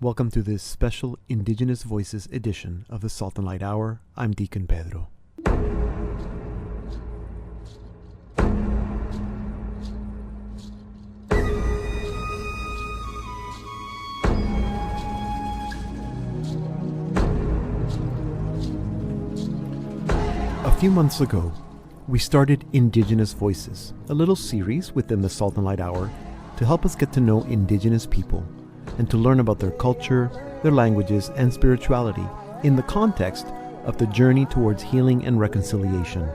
Welcome to this special Indigenous Voices edition of the Salt and Light Hour. I'm Deacon Pedro. A few months ago, we started Indigenous Voices, a little series within the Salt and Light Hour to help us get to know Indigenous people and to learn about their culture, their languages, and spirituality in the context of the journey towards healing and reconciliation.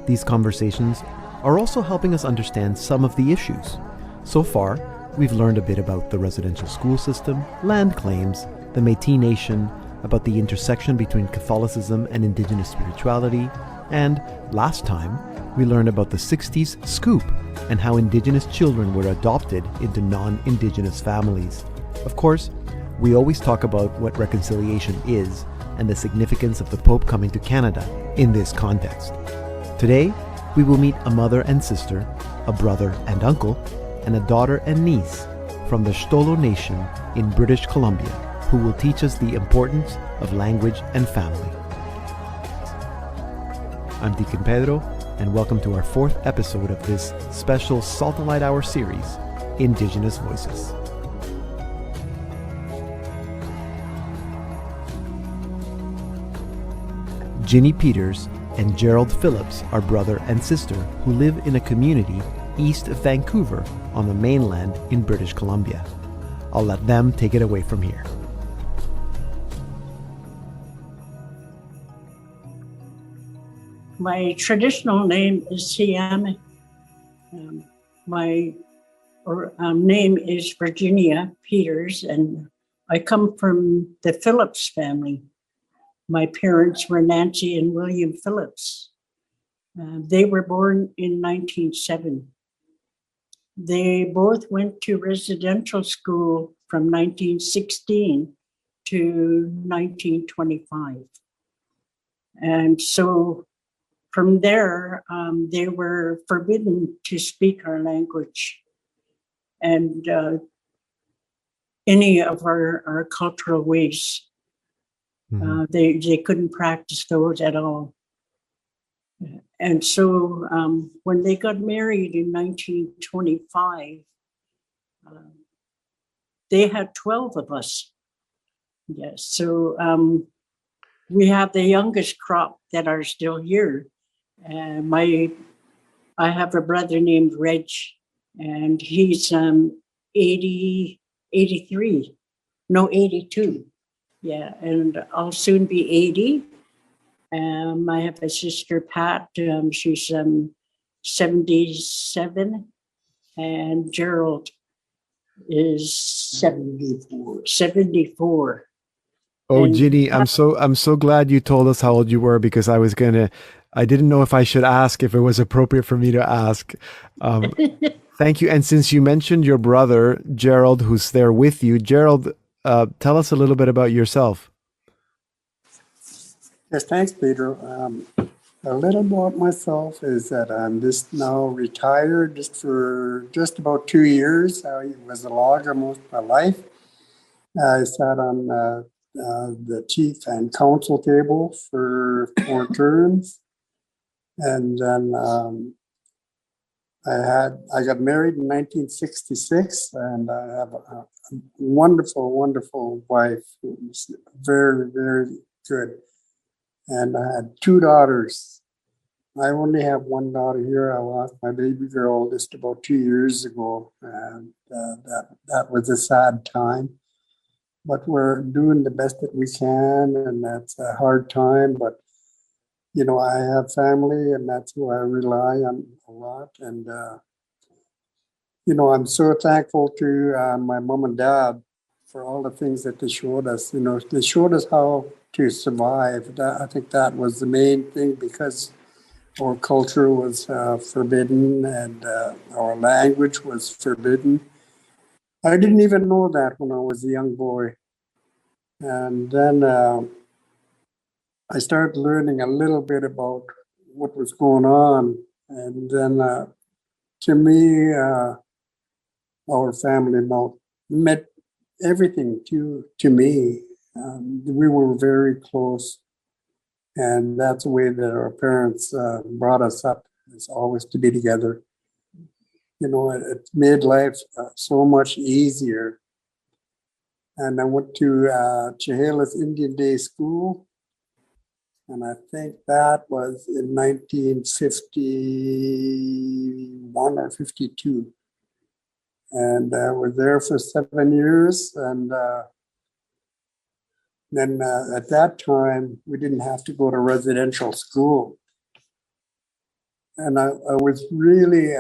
These conversations are also helping us understand some of the issues. So far, we've learned a bit about the residential school system, land claims, the Métis Nation, about the intersection between Catholicism and Indigenous spirituality, and last time, we learned about the 60s scoop and how Indigenous children were adopted into non-Indigenous families. Of course, we always talk about what reconciliation is and the significance of the Pope coming to Canada in this context. Today, we will meet a mother and sister, a brother and uncle, and a daughter and niece from the Stolo Nation in British Columbia, who will teach us the importance of language and family. I'm Deacon Pedro, and welcome to our fourth episode of this special Salt and Light Hour series, Indigenous Voices. Ginny Peters and Gerald Phillips are brother and sister who live in a community east of Vancouver on the mainland in British Columbia. I'll let them take it away from here. My traditional name is Siam. My name is Virginia Peters, and I come from the Phillips family. My parents were Nancy and William Phillips. They were born in 1907. They both went to residential school from 1916 to 1925. And so from there, they were forbidden to speak our language and any of our cultural ways. They couldn't practice those at all. And so when they got married in 1925, they had 12 of us. Yes, so we have the youngest crop that are still here. I have a brother named Reg, and he's 82. Yeah, and I'll soon be 80. I have a sister, Pat. She's 77, and Gerald is 74. Oh, And Ginny, I'm so glad you told us how old you were, because I didn't know if I should ask, if it was appropriate for me to ask. Thank you. And since you mentioned your brother, Gerald, who's there with you, Gerald, tell us a little bit about yourself. Yes, thanks, Pedro. A little about myself is that I'm just now retired for just about 2 years. I was a logger most of my life. I sat on the chief and council table for 4 terms. And then I got married in 1966, and I have a wonderful, wonderful wife who's very, very good. And I had 2 daughters. I only have 1 daughter here. I lost my baby girl just about 2 years ago, and that was a sad time. But we're doing the best that we can, and that's a hard time. But I have family, and that's who I rely on a lot. And I'm so thankful to my mom and dad for all the things that they showed us. They showed us how to survive. I think that was the main thing, because our culture was forbidden, and our language was forbidden. I didn't even know that when I was a young boy. And then I started learning a little bit about what was going on. And then to me, our family now met everything to me. We were very close, and that's the way that our parents brought us up, is always to be together. You know, it made life so much easier. And I went to Chehalis Indian Day School, and I think that was in 1951 or 52. And I was there for 7 years. And then at that time, we didn't have to go to residential school. And I was really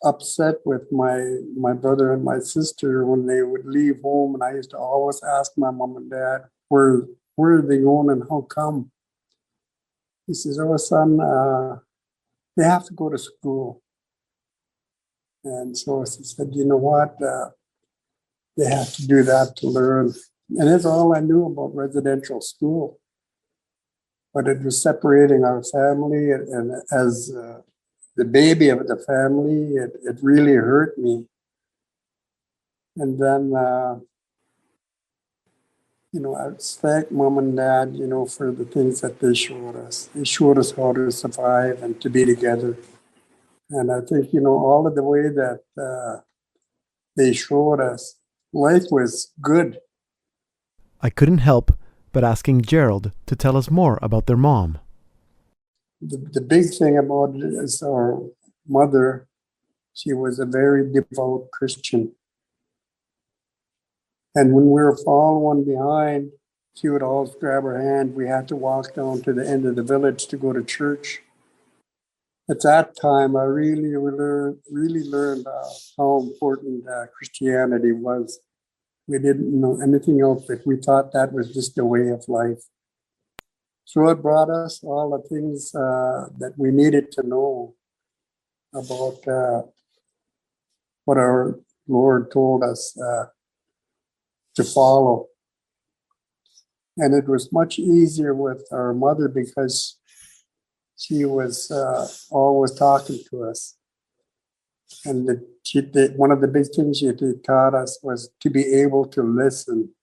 upset with my brother and my sister when they would leave home. And I used to always ask my mom and dad, where are they going and how come? He says, oh, son, they have to go to school. And so he said, you know what? They have to do that to learn. And that's all I knew about residential school. But it was separating our family. And as the baby of the family, it really hurt me. And then, you know, I thank mom and dad, you know, for the things that they showed us. They showed us how to survive and to be together. And I think, you know, all of the way that they showed us, life was good. I couldn't help but asking Gerald to tell us more about their mom. The big thing about it is our mother, she was a very devout Christian. And when we were following behind, she would always grab her hand. We had to walk down to the end of the village to go to church. At that time, I really learned how important Christianity was. We didn't know anything else, but we thought that was just a way of life. So it brought us all the things that we needed to know about what our Lord told us to follow. And it was much easier with our mother because she was always talking to us. And one of the big things she taught us was to be able to listen,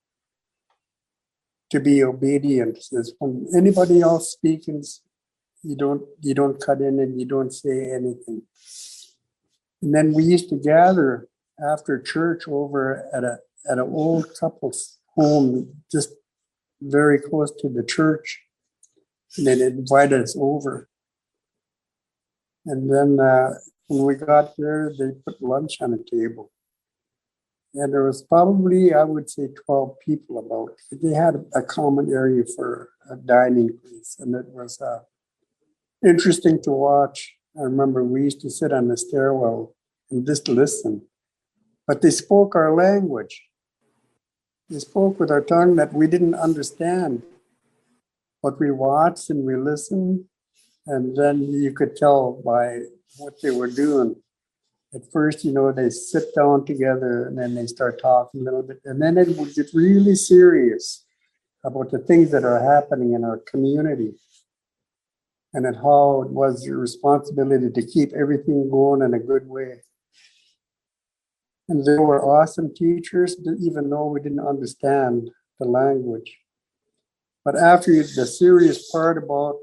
to be obedient. When anybody else speaking, you don't cut in and you don't say anything. And then we used to gather after church over at an old couple's home, just very close to the church. And they'd invite us over. And then when we got there, they put lunch on the table. And there was probably, I would say, 12 people about. They had a common area for a dining place. And it was interesting to watch. I remember we used to sit on the stairwell and just listen. But they spoke our language. They spoke with our tongue that we didn't understand. But we watched and we listened. And then you could tell by what they were doing. At first, you know, they sit down together and then they start talking a little bit. And then it would get really serious about the things that are happening in our community and at how it was your responsibility to keep everything going in a good way. And they were awesome teachers, even though we didn't understand the language. But after the serious part about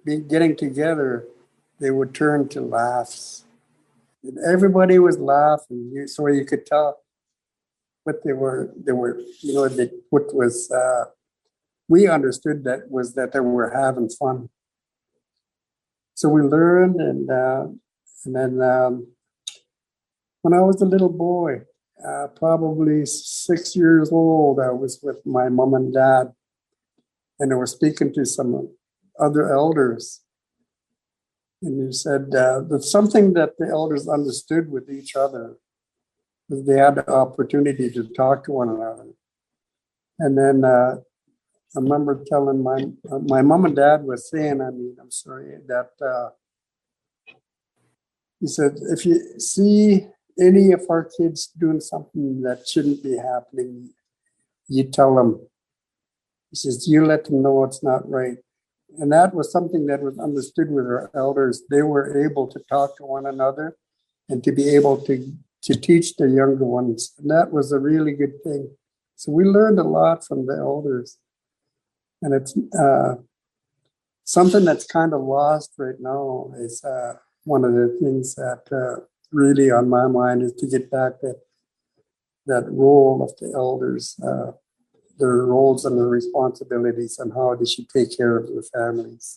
getting together, they would turn to laughs. And everybody was laughing, so you could tell what they were, you know, what was, we understood that was that they were having fun. So we learned, and then when I was a little boy, probably 6 years old, I was with my mom and dad, and I was speaking to some other elders. And he said that something that the elders understood with each other was they had the opportunity to talk to one another. And then I remember telling my mom and dad was saying, I'm sorry, that he said, if you see any of our kids doing something that shouldn't be happening, you tell them. He says, you let them know it's not right. And that was something that was understood with our elders. They were able to talk to one another and to be able to to teach the younger ones. And that was a really good thing. So we learned a lot from the elders. And it's something that's kind of lost right now is one of the things that really on my mind is to get back that role of the elders, their roles and their responsibilities and how they should take care of their families.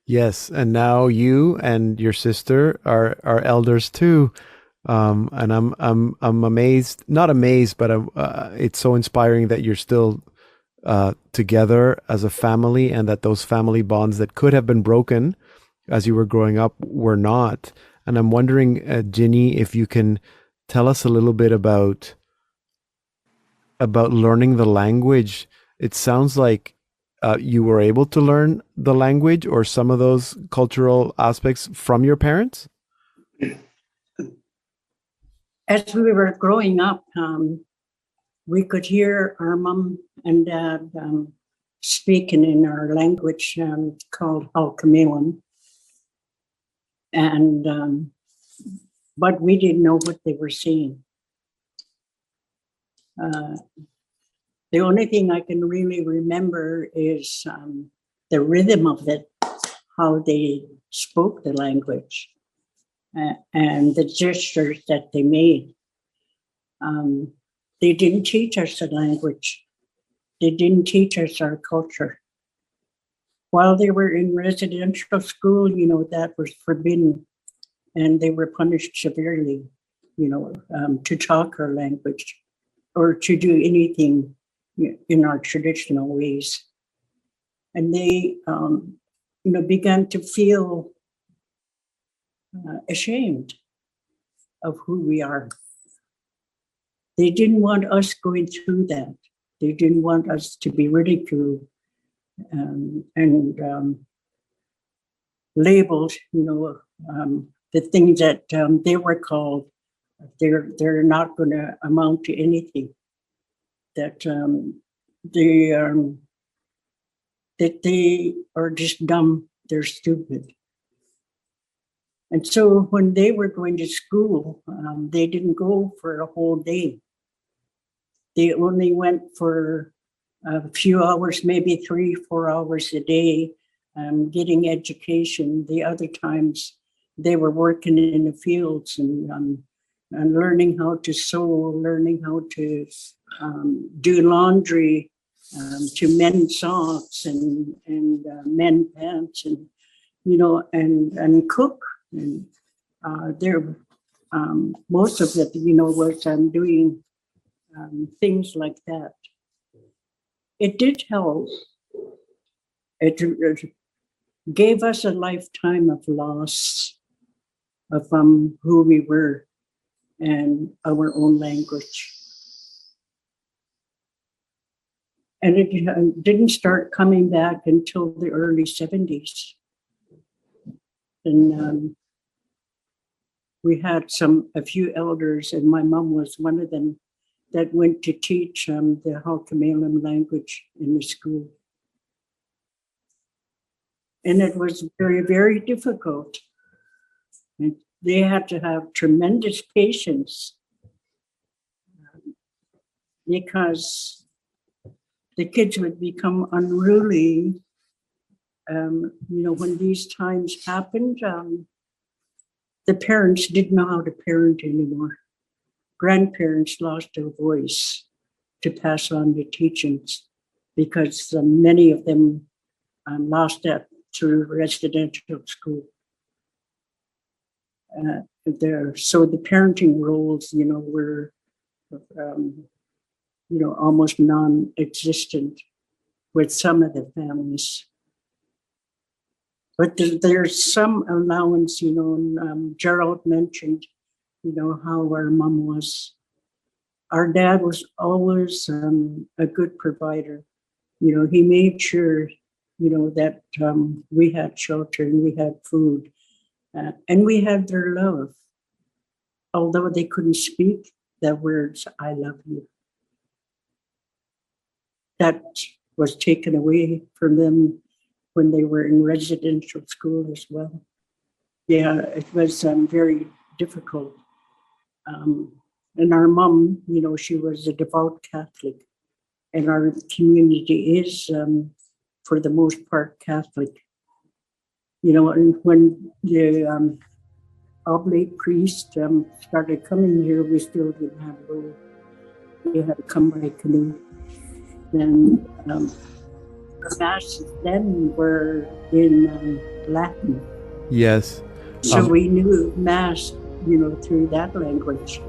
Yes, and now you and your sister are elders too, and I'm amazed, not amazed, but it's so inspiring that you're still together as a family, and that those family bonds that could have been broken as you were growing up were not. And I'm wondering, Ginny, if you can tell us a little bit about learning the language. It sounds like you were able to learn the language or some of those cultural aspects from your parents? As we were growing up, we could hear our mom and dad speaking in our language called Halkamilan. And but we didn't know what they were saying. The only thing I can really remember is the rhythm of it, how they spoke the language, and the gestures that they made. They didn't teach us the language. They didn't teach us our culture. While they were in residential school, that was forbidden, and they were punished severely, to talk our language or to do anything in our traditional ways. And they, began to feel ashamed of who we are. They didn't want us going through that. They didn't want us to be ridiculed and labeled, the things that they were called. They're not going to amount to anything. That they are just dumb. They're stupid. And so when they were going to school, they didn't go for a whole day. They only went for a few hours, maybe 3-4 hours a day, getting education. The other times they were working in the fields and learning how to sew, learning how to do laundry, to mend socks and mend pants, and and cook. And there, most of it, was doing things like that. It did help. It gave us a lifetime of loss of who we were and our own language. And it didn't start coming back until the early 70s. And we had a few elders, and my mom was one of them, that went to teach the Halkamilan language in the school. And it was very, very difficult. And they had to have tremendous patience because the kids would become unruly. When these times happened, the parents didn't know how to parent anymore. Grandparents lost their voice to pass on the teachings because many of them lost that through residential school. So the parenting roles, were, almost non-existent with some of the families. But there's some allowance, Gerald mentioned, how our mom was. Our dad was always a good provider. He made sure, that we had shelter and we had food and we had their love. Although they couldn't speak the words, "I love you." That was taken away from them when they were in residential school as well. Yeah, it was very difficult. And our mom, she was a devout Catholic, and our community is, for the most part, Catholic. And when the oblate priest started coming here, we still didn't have road. We had to come by canoe. Then the masses then were in Latin. Yes. So we knew Mass, through that language.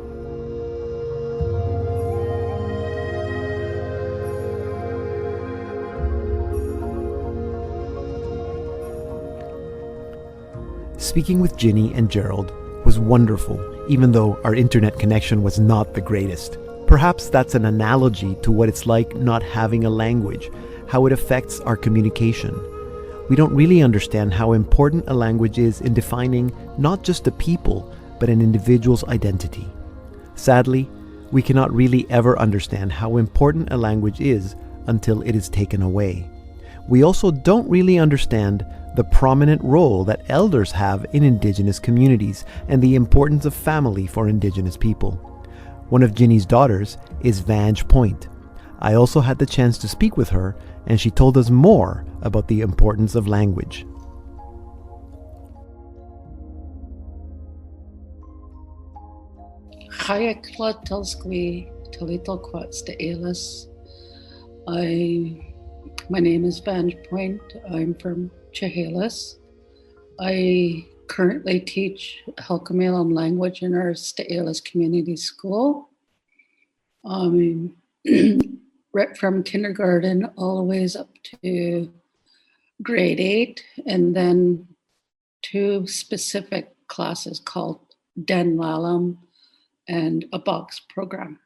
Speaking with Ginny and Gerald was wonderful, even though our internet connection was not the greatest. Perhaps that's an analogy to what it's like not having a language, how it affects our communication. We don't really understand how important a language is in defining not just a people, but an individual's identity. Sadly, we cannot really ever understand how important a language is until it is taken away. We also don't really understand the prominent role that elders have in Indigenous communities and the importance of family for Indigenous people. One of Ginny's daughters is Vange Point. I also had the chance to speak with her, and she told us more about the importance of language. Hayakla Telskwi Talito Quats de Elis. My name is Vange Point. I'm from Chehalis. I currently teach Halkomelem language in our Sta'elis Community School. Right from kindergarten all the way up to grade 8, and then 2 specific classes called Den Lalam and a box program.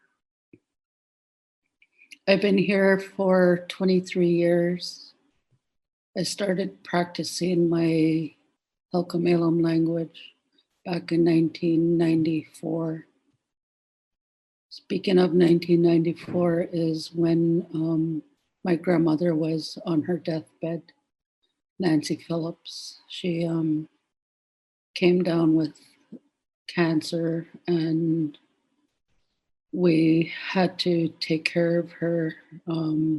I've been here for 23 years. I started practicing my Halkomelem language back in 1994. Speaking of 1994 is when my grandmother was on her deathbed, Nancy Phillips. She came down with cancer, and we had to take care of her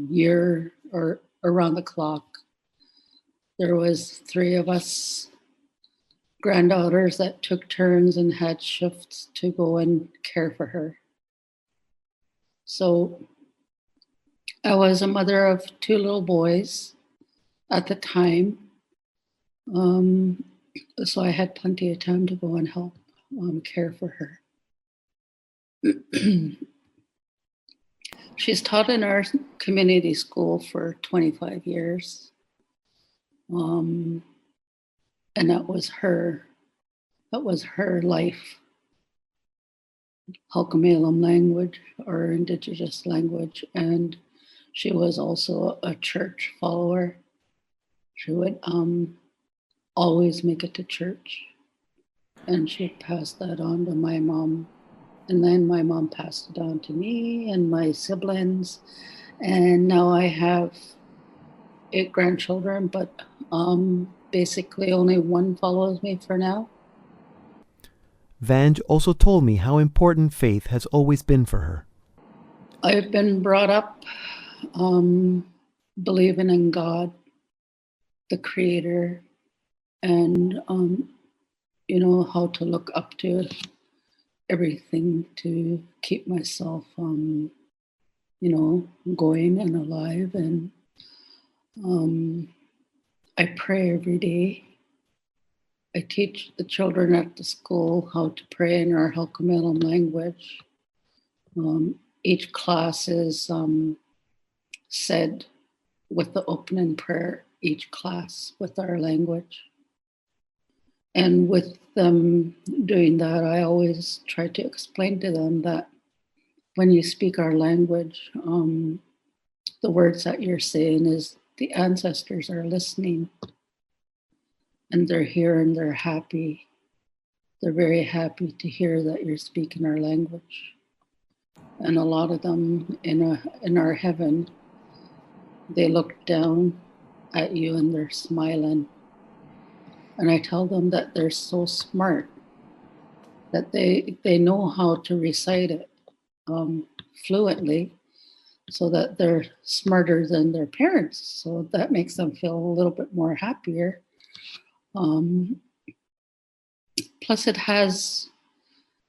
year or around the clock. There was 3 of us granddaughters that took turns and had shifts to go and care for her. So I was a mother of 2 little boys at the time. So I had plenty of time to go and help care for her. She's taught in our community school for 25 years. And that was her life. Halkomelem language, or Indigenous language, and she was also a church follower. She would always make it to church, and she passed that on to my mom, and then my mom passed it on to me and my siblings, and now I have 8 grandchildren, but basically only 1 follows me for now. Vange also told me how important faith has always been for her. I've been brought up believing in God, the Creator, and how to look up to everything to keep myself going and alive. And I pray every day. I teach the children at the school how to pray in our Halkomelem language. Each class is said with the opening prayer, each class with our language. And with them doing that, I always try to explain to them that when you speak our language, the words that you're saying is the ancestors are listening. And they're here and they're happy. They're very happy to hear that you're speaking our language. And a lot of them in our heaven, they look down at you and they're smiling. And I tell them that they're so smart that they know how to recite it. fluently, so that they're smarter than their parents. So that makes them feel a little bit more happier. Plus, it has,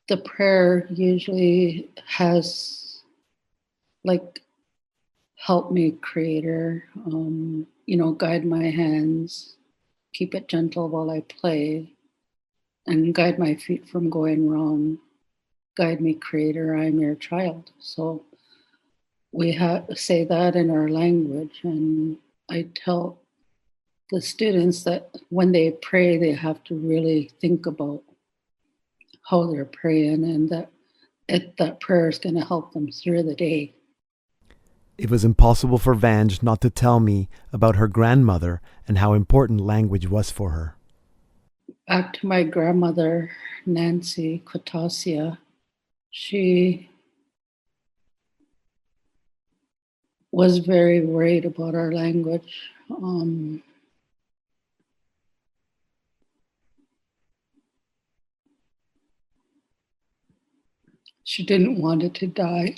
the prayer usually has like, help me, Creator, guide my hands, keep it gentle while I play, and guide my feet from going wrong. Guide me, Creator, I'm your child. So we say that in our language, and I tell the students that when they pray, they have to really think about how they're praying, and that prayer is going to help them through the day. It was impossible for Vange not to tell me about her grandmother and how important language was for her. Back to my grandmother, Nancy Quatasia, she was very worried about our language. She didn't want it to die.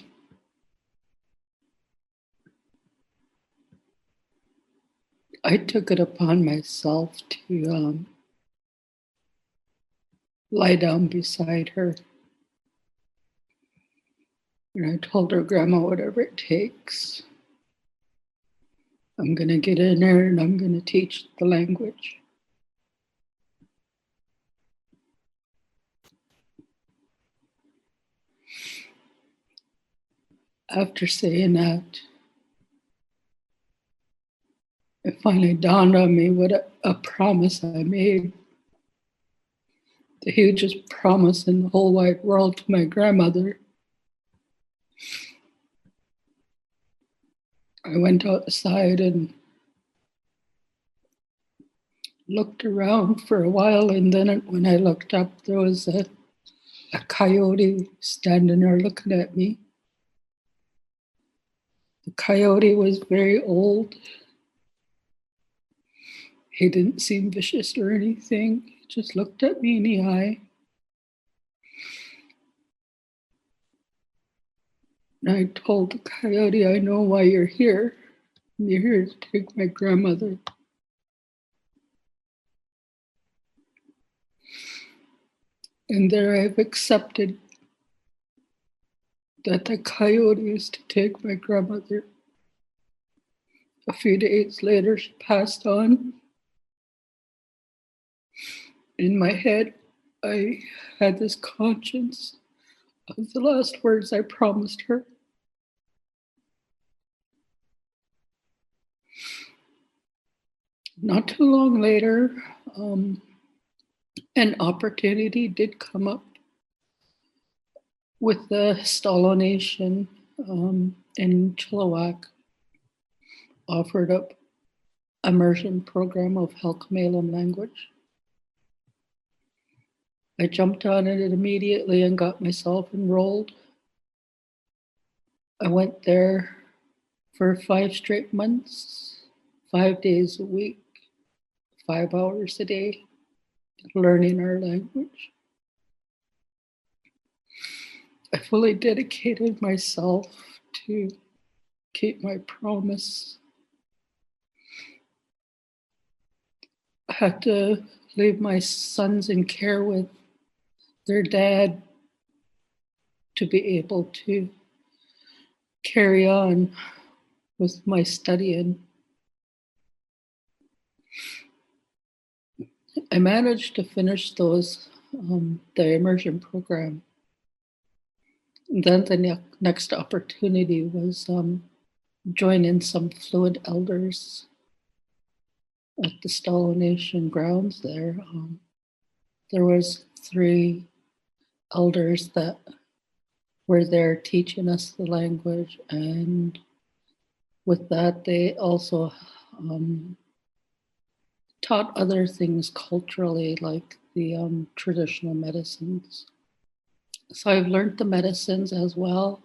I took it upon myself to lie down beside her. And I told her, Grandma, whatever it takes, I'm going to get in there and I'm going to teach the language. After saying that, it finally dawned on me what a promise I made. The hugest promise in the whole wide world to my grandmother. I went outside and looked around for a while, and then when I looked up, there was a coyote standing there looking at me. The coyote was very old. He didn't seem vicious or anything. He just looked at me in the eye. And I told the coyote, I know why you're here. You're here to take my grandmother. And there I've accepted that the coyote is to take my grandmother. A few days later, she passed on. In my head, I had this conscience of the last words I promised her. Not too long later, an opportunity did come up with the Stalo Nation in Chilliwack, offered up immersion program of Halkomelem language. I jumped on it immediately and got myself enrolled. I went there for 5 straight months, 5 days a week, 5 hours a day, learning our language. I fully dedicated myself to keep my promise. I had to leave my sons in care with their dad to be able to carry on with my studying. I managed to finish those, the immersion program. And then the next opportunity was joining some fluent elders at the Stalo Nation grounds there. There was 3 elders that were there teaching us the language, and with that they also taught other things culturally, like the traditional medicines. So I've learned the medicines as well,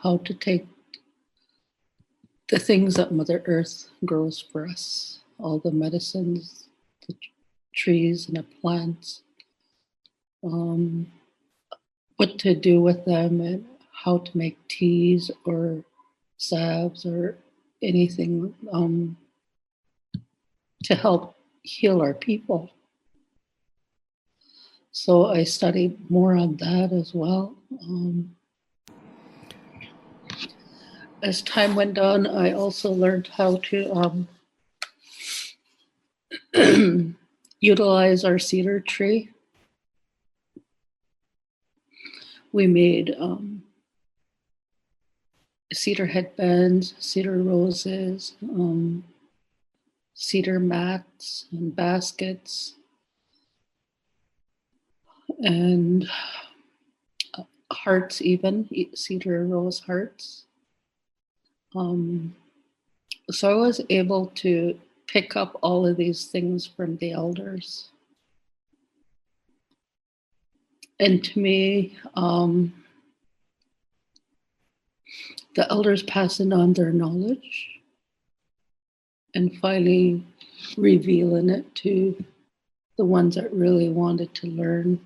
how to take the things that Mother Earth grows for us, all the medicines, the trees and the plants. what to do with them and how to make teas or salves or anything to help heal our people. So I studied more on that as well. As time went on, I also learned how to utilize our cedar tree. We made cedar headbands, cedar roses, cedar mats and baskets, and hearts, even cedar rose hearts. So I was able to pick up all of these things from the elders. And to me, the elders passing on their knowledge and finally revealing it to the ones that really wanted to learn.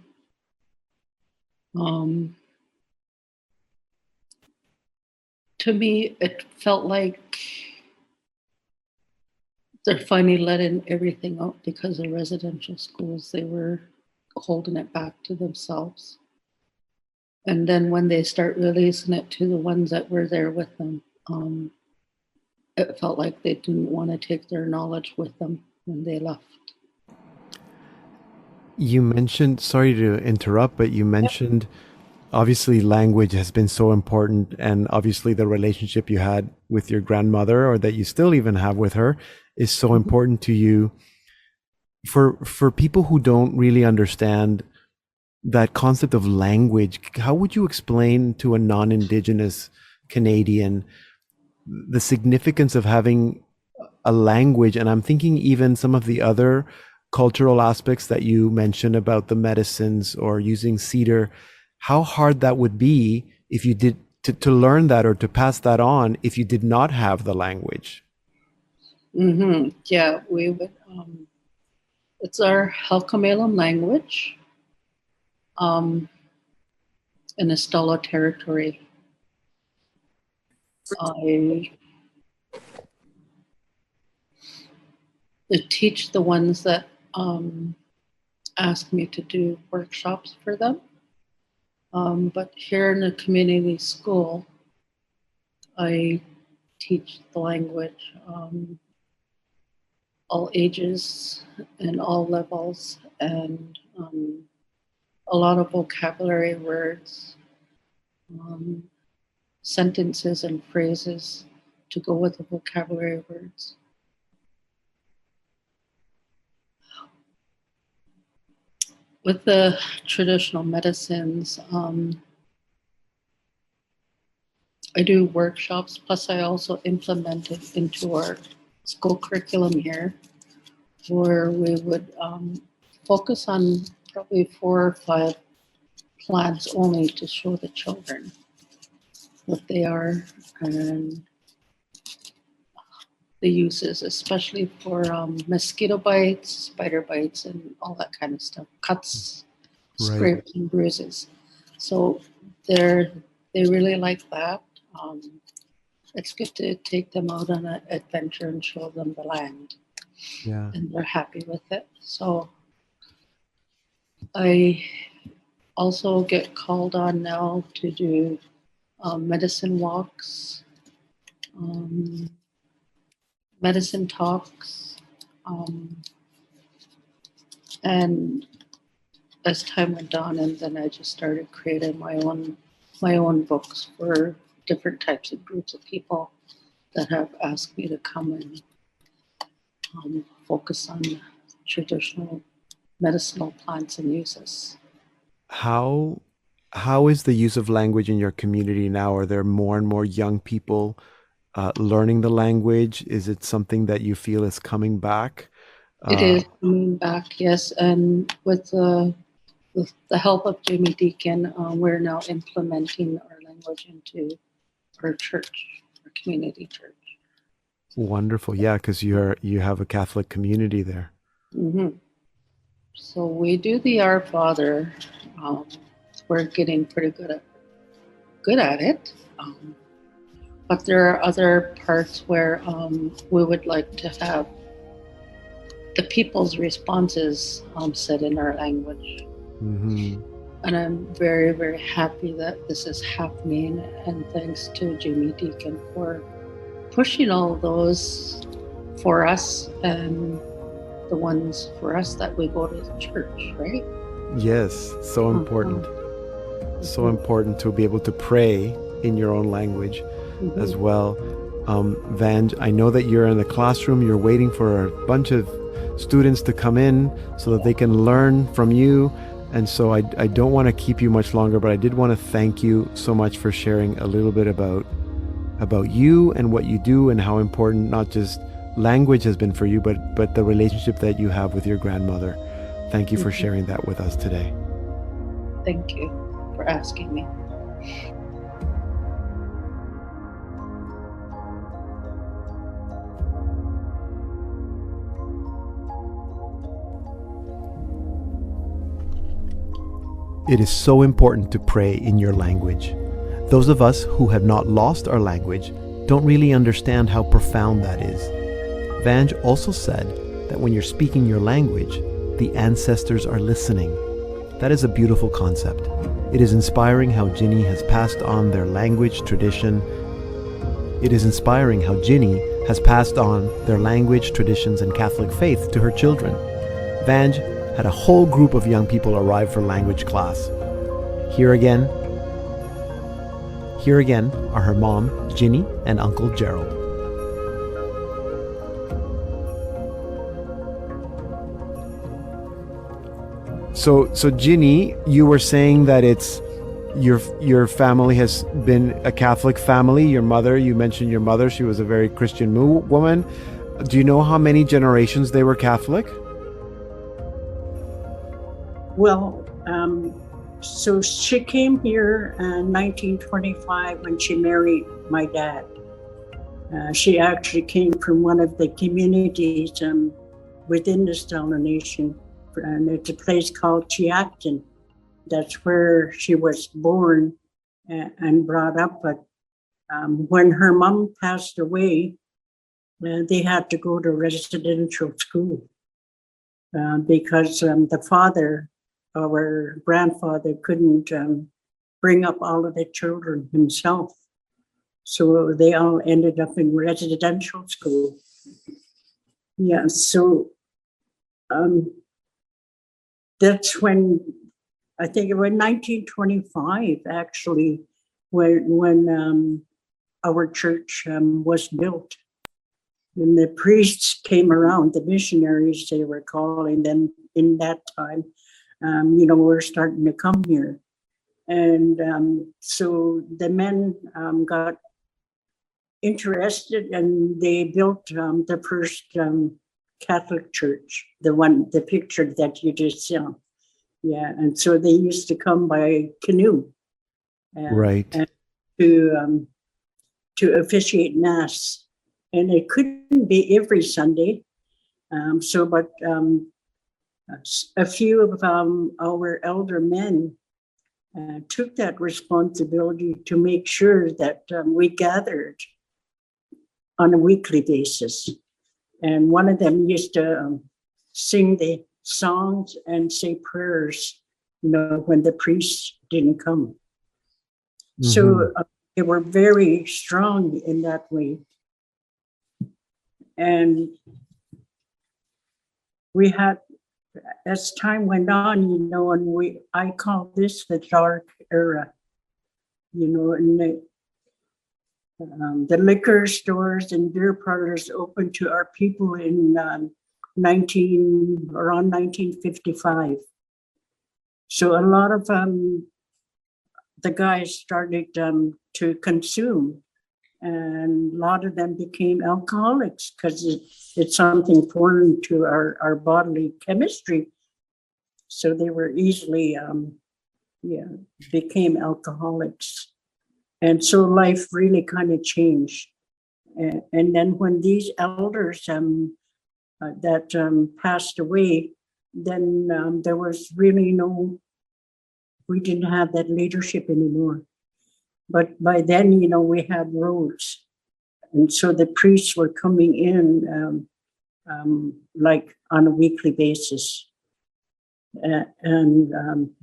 To me, it felt like they're finally letting everything out, because the residential schools, they were holding it back to themselves. And then when they start releasing it to the ones that were there with them, it felt like they didn't want to take their knowledge with them when they left. You mentioned, sorry to interrupt, but you mentioned obviously language has been so important, and obviously the relationship you had with your grandmother, or that you still even have with her, is so important to you. For people who don't really understand that concept of language, how would you explain to a non-Indigenous Canadian the significance of having a language? And I'm thinking even some of the other cultural aspects that you mentioned about the medicines or using cedar, how hard that would be if you did to learn that or to pass that on if you did not have the language. Yeah, we would. It's our Halkomelem language in the Stella territory. I teach the ones that ask me to do workshops for them. But here in the community school, I teach the language, all ages and all levels, and a lot of vocabulary words, sentences and phrases to go with the vocabulary words. With the traditional medicines, I do workshops, plus I also implement it into our school curriculum here, where we would focus on probably 4 or 5 plants only to show the children what they are and the uses, especially for mosquito bites, spider bites, and all that kind of stuff, cuts, scrapes, and bruises. So they really like that. It's good to take them out on an adventure and show them the land. Yeah. And they're happy with it. So I also get called on now to do medicine walks, medicine talks, and as time went on, and then I just started creating my own books for different types of groups of people that have asked me to come and focus on traditional medicinal plants and uses. How is the use of language in your community now? Are there more and more young people learning the language? Is it something that you feel is coming back? It is coming back, yes. And with the help of Jimmy Deacon, we're now implementing our language into our church, our community church. Wonderful, yeah, because you have a Catholic community there. Mm-hmm. So we do the Our Father we're getting pretty good at it. But there are other parts where we would like to have the people's responses said in our language. Mm-hmm. And I'm very, very happy that this is happening. And thanks to Jimmy Deacon for pushing all those for us and the ones for us that we go to church, right? Yes, so important. So important to be able to pray in your own language as well. Vange, I know that you're in the classroom, you're waiting for a bunch of students to come in so that they can learn from you. And so I don't want to keep you much longer, but I did want to thank you so much for sharing a little bit about you and what you do and how important not just language has been for you, but the relationship that you have with your grandmother. Thank you for sharing that with us today. Thank you for asking me. It is so important to pray in your language. Those of us who have not lost our language don't really understand how profound that is. Vange also said that when you're speaking your language, the ancestors are listening. That is a beautiful concept. It is inspiring how Ginny has passed on their language tradition. It is inspiring how Ginny has passed on their language, traditions, and Catholic faith to her children. Vange had a whole group of young people arrive for language class. Here again are her mom, Ginny, and Uncle Gerald. So Ginny, you were saying that it's your family has been a Catholic family. Your mother, you mentioned your mother, she was a very Christian woman. Do you know how many generations they were Catholic? Well, so she came here in 1925 when she married my dad. She actually came from one of the communities within the Stella Nation, and it's a place called Chiacton. That's where she was born and brought up. But when her mom passed away, they had to go to residential school because the father, our grandfather, couldn't bring up all of the children himself. So they all ended up in residential school. Yeah, so that's when, I think it was 1925, actually, when our church was built. And the priests came around, the missionaries, they were calling them in that time. We're starting to come here. And so the men got interested and they built the first Catholic church, the picture that you just saw. Yeah, and so they used to come by canoe. Right. And to officiate Mass. And it couldn't be every Sunday. But a few of our elder men took that responsibility to make sure that we gathered on a weekly basis. And one of them used to sing the songs and say prayers, when the priests didn't come. Mm-hmm. So they were very strong in that way. And we had, as time went on, and I call this the dark era, and the liquor stores and beer parlors opened to our people in around 1955. So a lot of the guys started to consume, and a lot of them became alcoholics because it's something foreign to our bodily chemistry. So they were easily, became alcoholics. And so life really kind of changed. And then when these elders that passed away, then there was really no we didn't have that leadership anymore. But by then, we had roads. And so the priests were coming in like on a weekly basis. And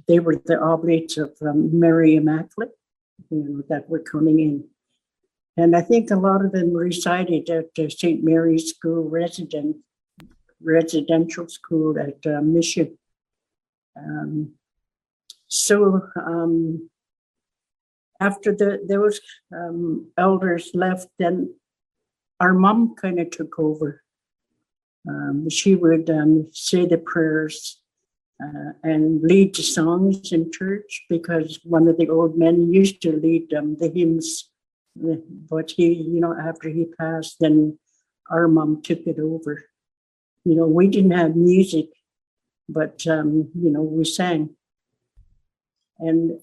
they were the oblates of Mary Immaculate, that were coming in. And I think a lot of them resided at St. Mary's School residential school at Mission. So after those elders left, then our mom kind of took over. She would say the prayers and lead the songs in church, because one of the old men used to lead the hymns. But he, after he passed, then our mom took it over. We didn't have music, but, we sang. And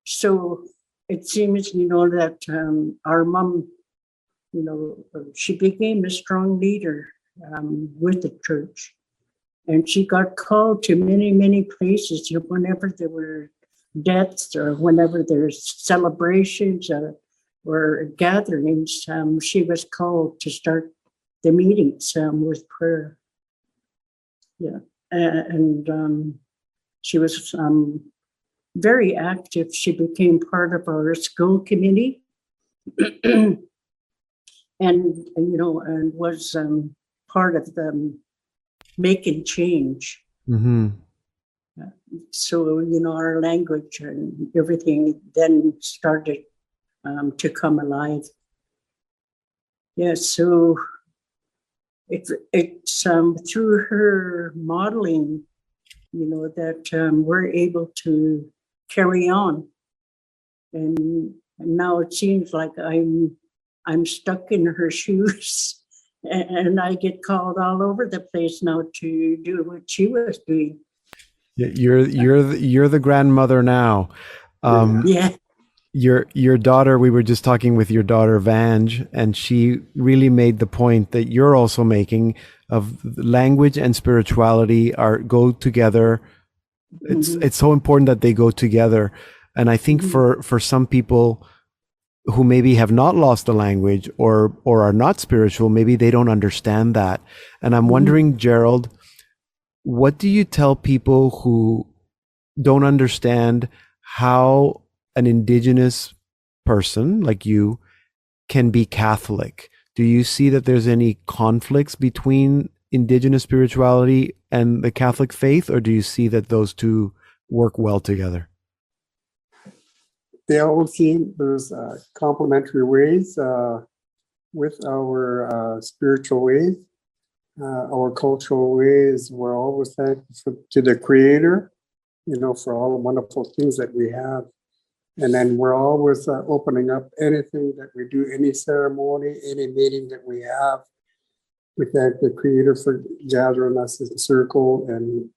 so it seems, that our mom, she became a strong leader with the church. And she got called to many, many places whenever there were deaths or whenever there's celebrations or gatherings. She was called to start the meetings with prayer. Yeah. And she was very active. She became part of our school committee. and was part of the making change. Mm-hmm. So, our language and everything then started to come alive. Yeah, so it's through her modeling, that we're able to carry on. And now it seems like I'm stuck in her shoes. And I get called all over the place now to do what she was doing. You're the grandmother now. Yeah. Your daughter, we were just talking with your daughter Vange, and she really made the point that you're also making of language and spirituality go together. It's so important that they go together. And I think for some people who maybe have not lost the language or are not spiritual, maybe they don't understand that. And I'm wondering, Gerald, what do you tell people who don't understand how an Indigenous person like you can be Catholic? Do you see that there's any conflicts between Indigenous spirituality and the Catholic faith, or do you see that those two work well together? They all seem there's complementary ways with our spiritual ways, our cultural ways. We're always thankful to the Creator, for all the wonderful things that we have. And then we're always opening up anything that we do, any ceremony, any meeting that we have. We thank the Creator for gathering us in a circle, and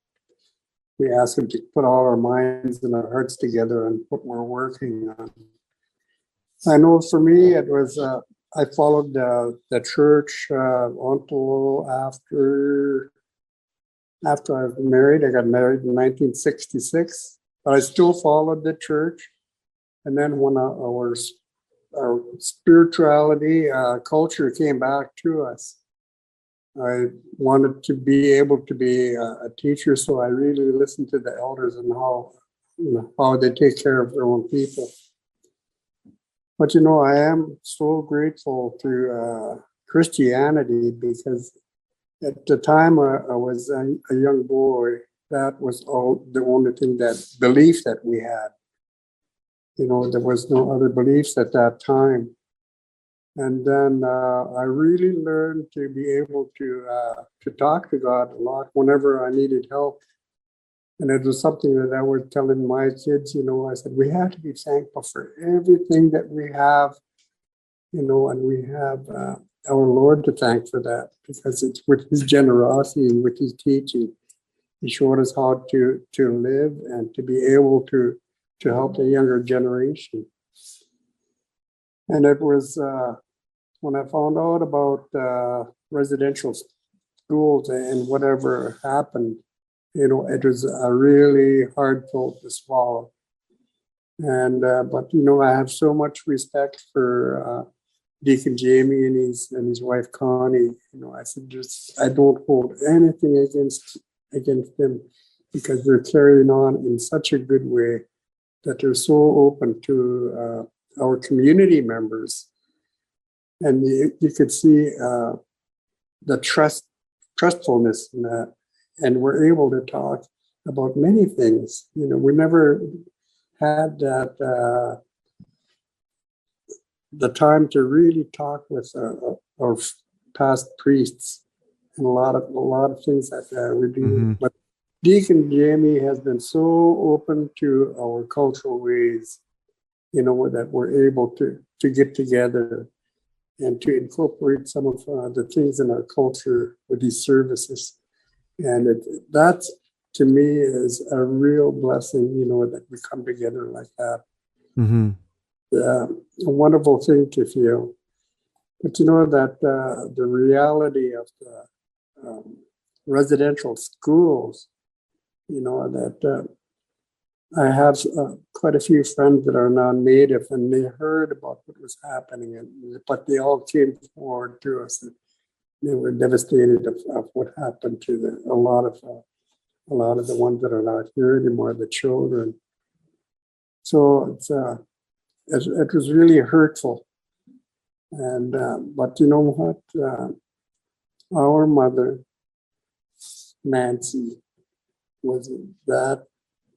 we ask Him to put all our minds and our hearts together on what we're working on. I know for me, it was, I followed the church until after I was married. I got married in 1966, but I still followed the church. And then when our spirituality, culture came back to us, I wanted to be able to be a teacher, so I really listened to the elders and how they take care of their own people. But I am so grateful to Christianity, because at the time I was a young boy, that was all the only thing, that belief that we had. There was no other beliefs at that time. And then I really learned to be able to talk to God a lot whenever I needed help. And it was something that I was telling my kids, I said, we have to be thankful for everything that we have, and we have our Lord to thank for that, because it's with His generosity and with His teaching. He showed us how to live and to be able to help the younger generation. And it was when I found out about residential schools and whatever happened, it was a really hard pill to swallow. And but I have so much respect for Deacon Jamie and his wife Connie. I said, I don't hold anything against them, because they're carrying on in such a good way that they're so open to our community members. And you could see the trustfulness in that. And we're able to talk about many things. We never had that the time to really talk with our past priests, and a lot of things that we do. Mm-hmm. But Deacon Jamie has been so open to our cultural ways, that we're able to get together and to incorporate some of the things in our culture with these services. And that, to me, is a real blessing, that we come together like that. Mm-hmm. A wonderful thing to feel. But that the reality of the residential schools, that I have quite a few friends that are non-native, and they heard about what was happening, but they all came forward to us, and they were devastated of what happened to a lot of the ones that are not here anymore, the children. So it was really hurtful. And but you know what? Our mother, Nancy, was that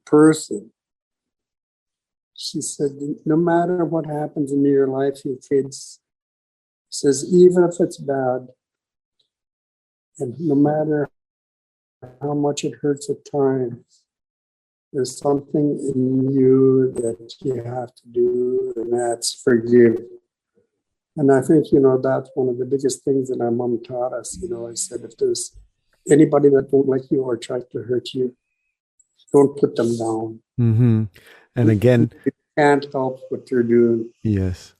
person. She said, no matter what happens in your life, you kids, says, even if it's bad, and no matter how much it hurts at times, there's something in you that you have to do, and that's forgive. And I think, that's one of the biggest things that our mom taught us. I said, if there's anybody that won't like you or try to hurt you, don't put them down. Mm-hmm. And again, you can't help what you're doing. Yes.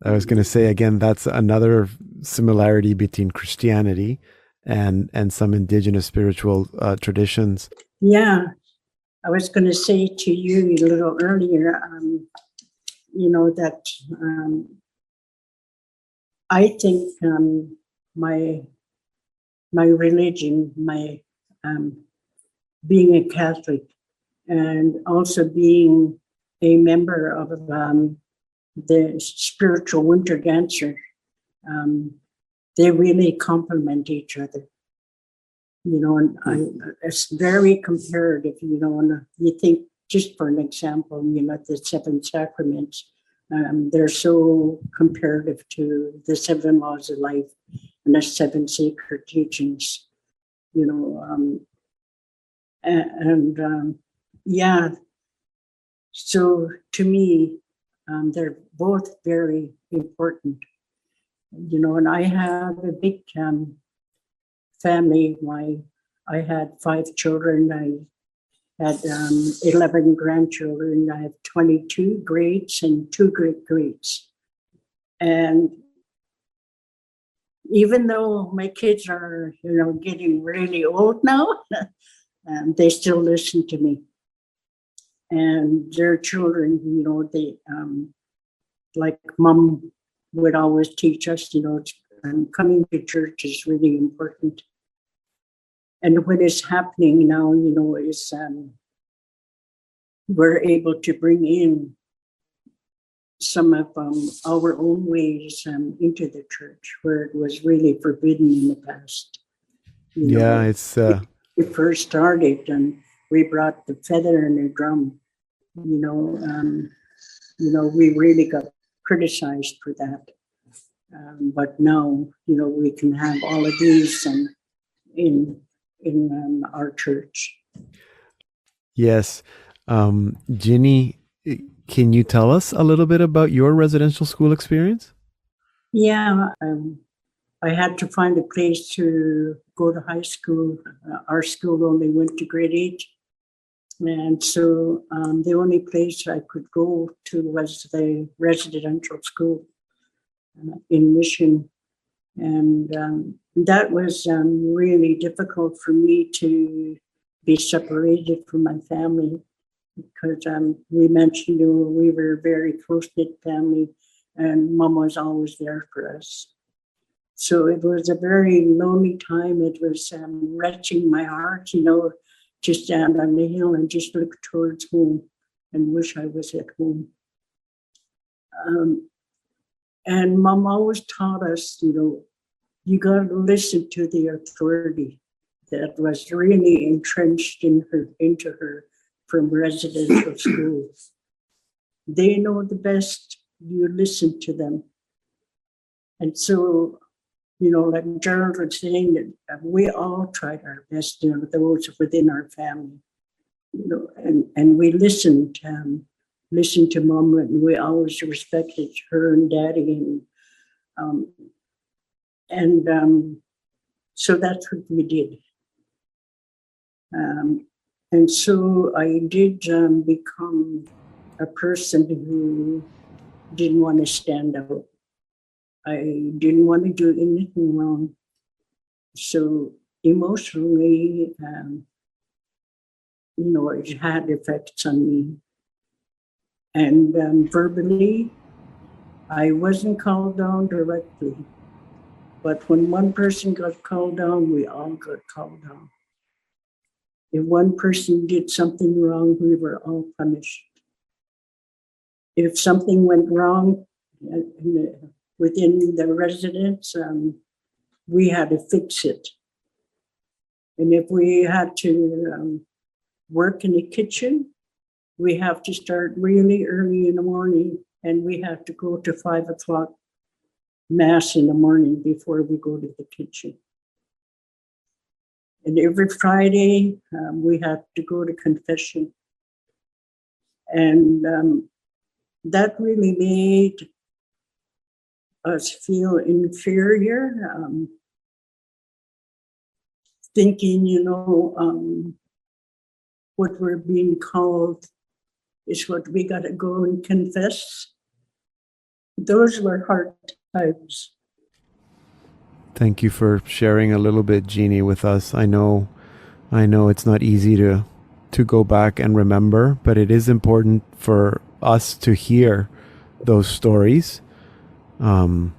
I was going to say, again, that's another similarity between Christianity and some indigenous spiritual traditions. Yeah, I was going to say to you a little earlier, that I think my religion, my being a Catholic, and also being a member of the spiritual winter dancer, they really complement each other. And it's very comparative, and you think, just for an example, the seven sacraments, they're so comparative to the seven laws of life and the seven sacred teachings, yeah. So to me, they're both very important, and I have a big family. I had 5 children. I had 11 grandchildren. I have 22 greats and 2 great-greats. And even though my kids are, getting really old now, they still listen to me. And their children, they, like Mom would always teach us, coming to church is really important. And what is happening now, is we're able to bring in some of our own ways into the church, where it was really forbidden in the past. It's we first started, and we brought the feather and the drum. We really got criticized for that. But now, we can have all of these in our church. Yes. Ginny, can you tell us a little bit about your residential school experience? Yeah, I had to find a place to go to high school. Our school only went to grade 8. And so the only place I could go to was the residential school in Mission. And that was really difficult for me to be separated from my family because we mentioned we were a very close-knit family and Mom was always there for us. So it was a very lonely time. It was wrenching my heart, to stand on the hill and just look towards home and wish I was at home. And Mom always taught us, you got to listen to the authority that was really entrenched into her from residential schools. They know the best, you listen to them. And so, like Gerald was saying, that we all tried our best, those within our family, and we listened to Mom, and we always respected her and Daddy, and so that's what we did. And so I did become a person who didn't want to stand out. I didn't want to do anything wrong. So emotionally, it had effects on me. And verbally, I wasn't called down directly. But when one person got called down, we all got called down. If one person did something wrong, we were all punished. If something went wrong within the residence, we had to fix it. And if we had to work in the kitchen, we have to start really early in the morning, and we have to go to 5 o'clock Mass in the morning before we go to the kitchen. And every Friday, we had to go to confession. And that really made us feel inferior, thinking, what we're being called is what we got to go and confess. Those were hard times. Thank you for sharing a little bit, Jeannie, with us. I know it's not easy to go back and remember, but it is important for us to hear those stories. But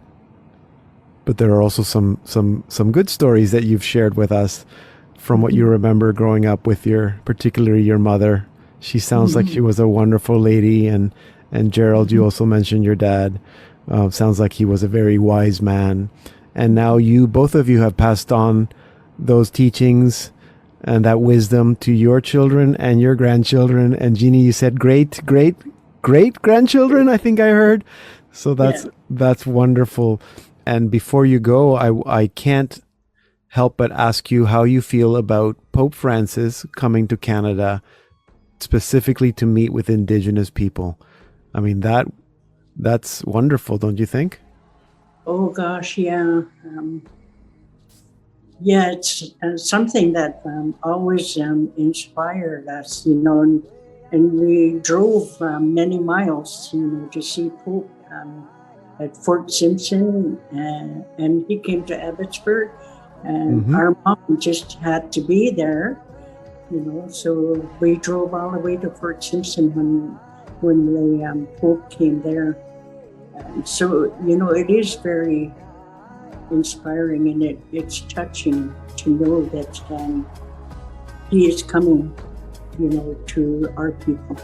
there are also some good stories that you've shared with us from what you remember growing up with particularly your mother. She sounds like she was a wonderful lady, and Gerald, you also mentioned your dad. Sounds like he was a very wise man. And now both of you have passed on those teachings and that wisdom to your children and your grandchildren. And Jeannie, you said great grandchildren, I think I heard. So that's wonderful. And before you go, I can't help but ask you how you feel about Pope Francis coming to Canada specifically to meet with Indigenous people. I mean, that's wonderful, don't you think? Oh gosh, yeah. It's something that always inspired us, and we drove many miles, to see Pope at Fort Simpson, and he came to Abbotsford, and our mom just had to be there, so we drove all the way to Fort Simpson when the Pope came there. And so, it is very inspiring, and it's touching to know that he is coming, to our people.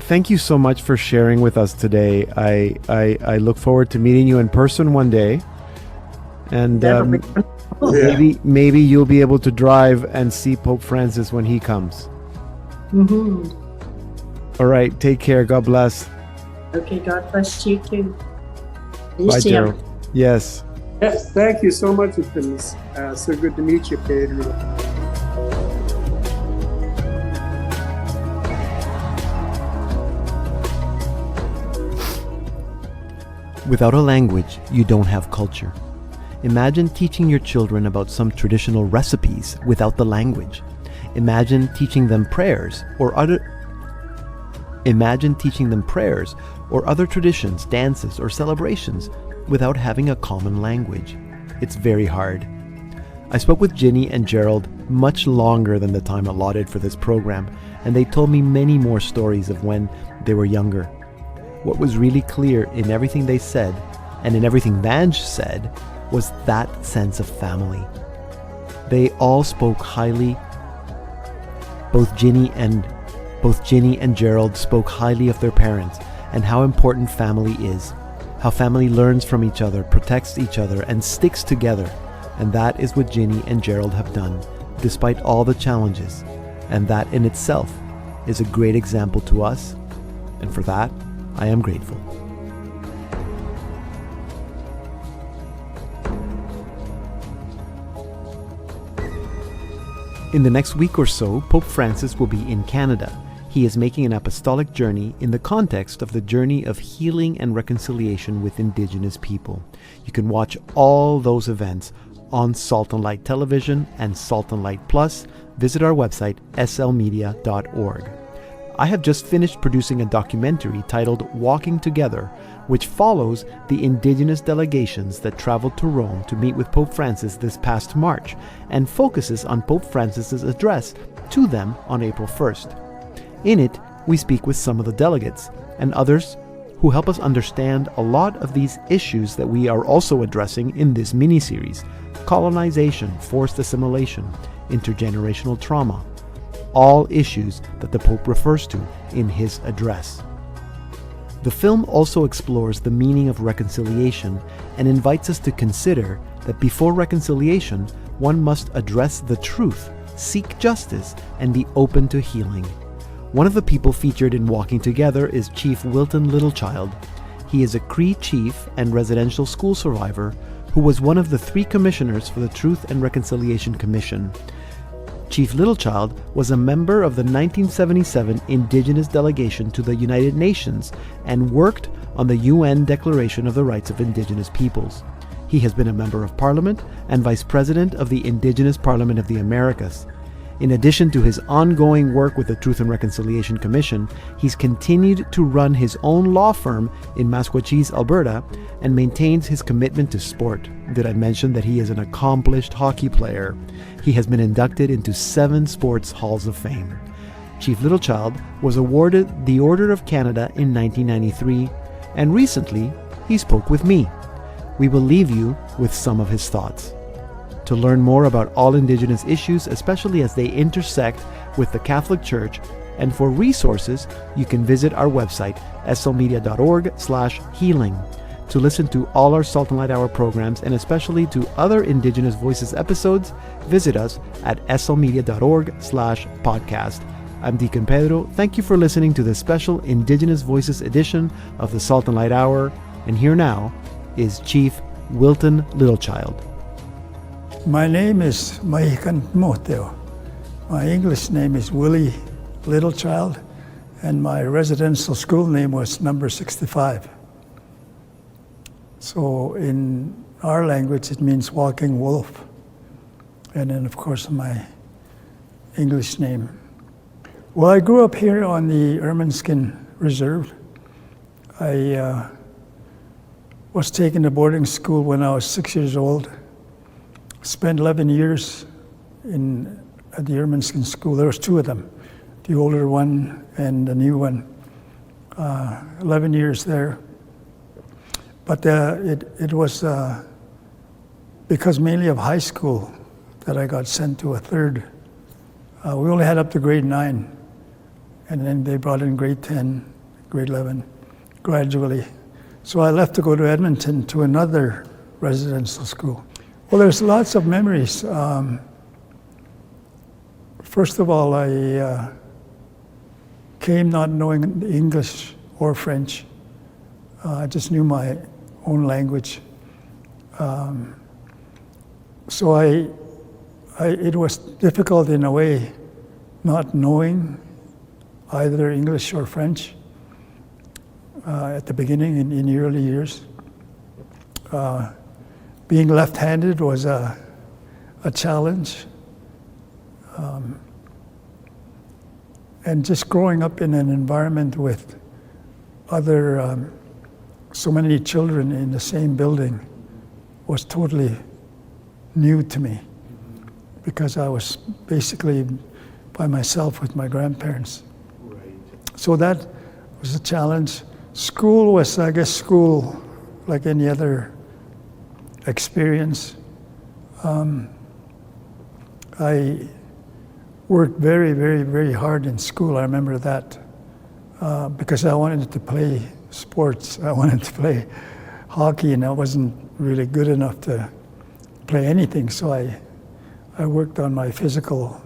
Thank you so much for sharing with us today. I look forward to meeting you in person one day, and maybe you'll be able to drive and see Pope Francis when he comes. All right, take care. God bless. Okay, God bless you too. Bye, Gerald. Yes. Yes, thank you so much. It's been so good to meet you, Pedro. Without a language, you don't have culture. Imagine teaching your children about some traditional recipes without the language. Imagine teaching them prayers or other traditions, dances, or celebrations without having a common language. It's very hard. I spoke with Ginny and Gerald much longer than the time allotted for this program, and they told me many more stories of when they were younger. What was really clear in everything they said, and in everything Vange said, was that sense of family. They all spoke highly. Both Ginny and Gerald spoke highly of their parents and how important family is, how family learns from each other, protects each other, and sticks together. And that is what Ginny and Gerald have done, despite all the challenges. And that in itself is a great example to us. And for that, I am grateful. In the next week or so, Pope Francis will be in Canada. He is making an apostolic journey in the context of the journey of healing and reconciliation with Indigenous people. You can watch all those events on Salt and Light Television and Salt and Light Plus. Visit our website, slmedia.org. I have just finished producing a documentary titled Walking Together, which follows the Indigenous delegations that traveled to Rome to meet with Pope Francis this past March, and focuses on Pope Francis's address to them on April 1st. In it, we speak with some of the delegates and others who help us understand a lot of these issues that we are also addressing in this mini-series: colonization, forced assimilation, intergenerational trauma, all issues that the Pope refers to in his address. The film also explores the meaning of reconciliation and invites us to consider that before reconciliation, one must address the truth, seek justice, and be open to healing. One of the people featured in Walking Together is Chief Wilton Littlechild. He is a Cree chief and residential school survivor who was one of the 3 commissioners for the Truth and Reconciliation Commission. Chief Littlechild was a member of the 1977 Indigenous delegation to the United Nations and worked on the UN Declaration of the Rights of Indigenous Peoples. He has been a member of Parliament and Vice President of the Indigenous Parliament of the Americas. In addition to his ongoing work with the Truth and Reconciliation Commission, he's continued to run his own law firm in Maskwacis, Alberta, and maintains his commitment to sport. Did I mention that he is an accomplished hockey player? He has been inducted into 7 sports halls of fame. Chief Littlechild was awarded the Order of Canada in 1993, and recently he spoke with me. We will leave you with some of his thoughts. To learn more about all Indigenous issues, especially as they intersect with the Catholic Church, and for resources, you can visit our website, slmedia.org/healing. To listen to all our Salt and Light Hour programs, and especially to other Indigenous Voices episodes, visit us at slmedia.org/podcast. I'm Deacon Pedro. Thank you for listening to this special Indigenous Voices edition of the Salt and Light Hour. And here now is Chief Wilton Littlechild. My name is Mahikan Moteo. My English name is Willie Littlechild, and my residential school name was number 65. So in our language, it means walking wolf. And then, of course, my English name. Well, I grew up here on the Ermineskin Reserve. I was taken to boarding school when I was 6 years old. Spent 11 years at the Ermineskin School. There was 2 of them, the older one and the new one. 11 years there. But it was because mainly of high school that I got sent to a 3rd. We only had up to grade 9, and then they brought in grade 10, grade 11, gradually. So I left to go to Edmonton to another residential school. Well, there's lots of memories. First of all, I came not knowing English or French. I just knew my own language. So it was difficult in a way, not knowing either English or French at the beginning in the early years. Being left-handed was a challenge. And just growing up in an environment with other, so many children in the same building was totally new to me. because I was basically by myself with my grandparents. Right. So that was a challenge. School was, I guess, school like any other experience. I worked very, very, very hard in school. I remember that because I wanted to play sports. I wanted to play hockey, and I wasn't really good enough to play anything. So I worked on my physical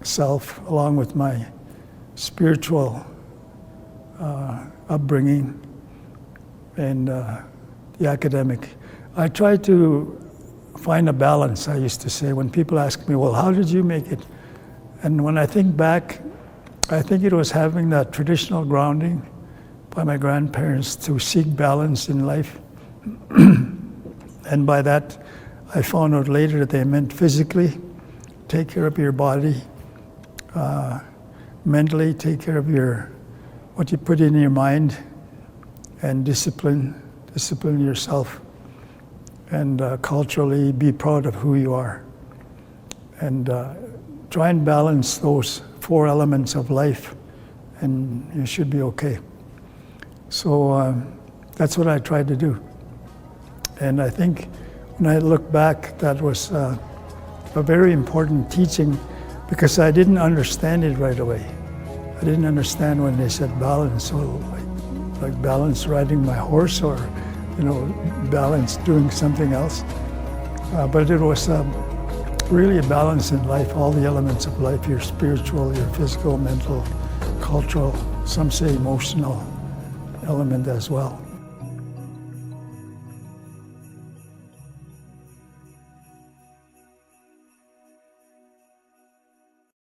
self along with my spiritual upbringing and the academic. I tried to find a balance, I used to say, when people ask me, well, how did you make it? And when I think back, I think it was having that traditional grounding by my grandparents to seek balance in life. And by that, I found out later that they meant physically, take care of your body, mentally, take care of what you put in your mind, and discipline yourself, and culturally be proud of who you are. And try and balance those 4 elements of life, and you should be okay. So that's what I tried to do. And I think when I look back, that was a very important teaching, because I didn't understand it right away. I didn't understand when they said balance, so like balance riding my horse, or balance doing something else. But it was really a balance in life, all the elements of life, your spiritual, your physical, mental, cultural, some say emotional element as well.